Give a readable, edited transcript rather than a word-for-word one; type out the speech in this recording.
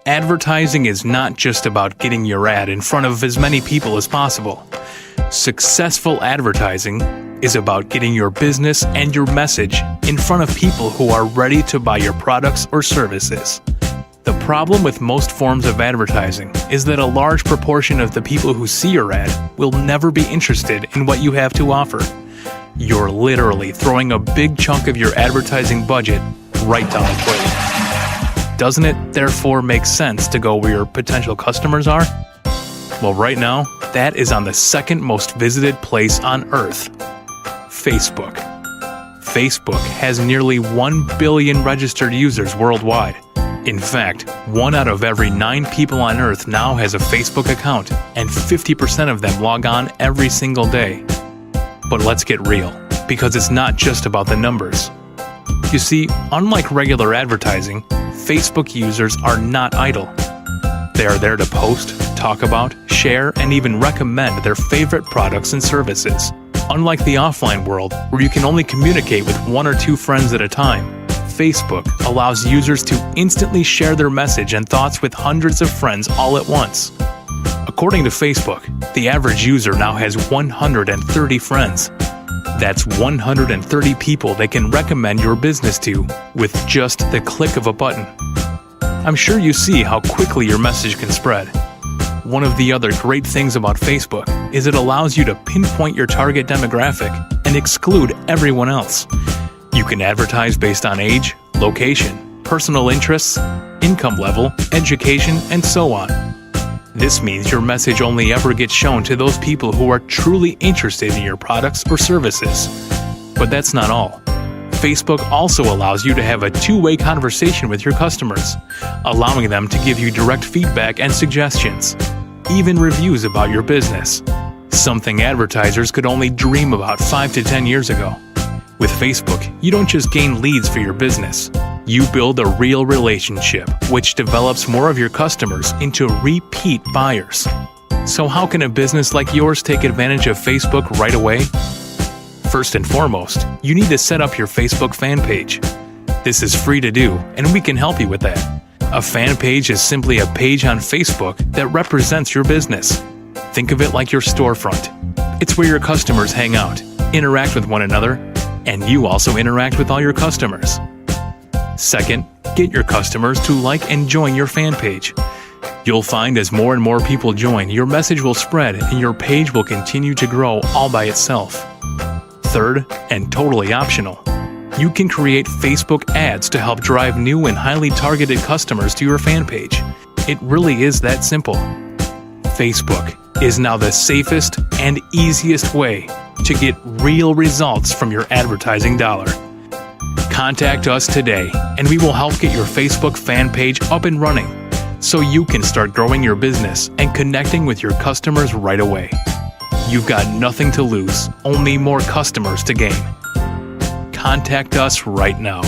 Advertising is not just about getting your ad in front of as many people as possible. Successful advertising is about getting your business and your message in front of people who are ready to buy your products or services. The problem with most forms of advertising is that a large proportion of the people who see your ad will never be interested in what you have to offer. You're literally throwing a big chunk of your advertising budget right down the plate. Doesn't it therefore make sense to go where your potential customers are? Well, right now, that is on the second most visited place on Earth, Facebook. Facebook has nearly 1 billion registered users worldwide. In fact, 1 out of every 9 people on Earth now has a Facebook account, and 50% of them log on every single day. But let's get real, because it's not just about the numbers. You see, unlike regular advertising, Facebook users are not idle. They are there to post, talk about, share, and even recommend their favorite products and services. Unlike the offline world, where you can only communicate with 1 or 2 friends at a time, Facebook allows users to instantly share their message and thoughts with hundreds of friends all at once. According to Facebook, the average user now has 130 friends. That's 130 people they can recommend your business to with just the click of a button. I'm sure you see how quickly your message can spread. One of the other great things about Facebook is it allows you to pinpoint your target demographic and exclude everyone else. You can advertise based on age, location, personal interests, income level, education, and so on. This means your message only ever gets shown to those people who are truly interested in your products or services. But that's not all. Facebook also allows you to have a two-way conversation with your customers, allowing them to give you direct feedback and suggestions, even reviews about your business, something advertisers could only dream about 5 to 10 years ago. With Facebook, you don't just gain leads for your business. You build a real relationship, which develops more of your customers into repeat buyers. So how can a business like yours take advantage of Facebook right away? First and foremost, you need to set up your Facebook fan page. This is free to do, and we can help you with that. A fan page is simply a page on Facebook that represents your business. Think of it like your storefront. It's where your customers hang out, interact with one another, and you also interact with all your customers. Second, get your customers to like and join your fan page. You'll find as more and more people join, your message will spread and your page will continue to grow all by itself. Third, and totally optional, you can create Facebook ads to help drive new and highly targeted customers to your fan page. It really is that simple. Facebook is now the safest and easiest way to get real results from your advertising dollar. Contact us today and we will help get your Facebook fan page up and running so you can start growing your business and connecting with your customers right away. You've got nothing to lose, only more customers to gain. Contact us right now.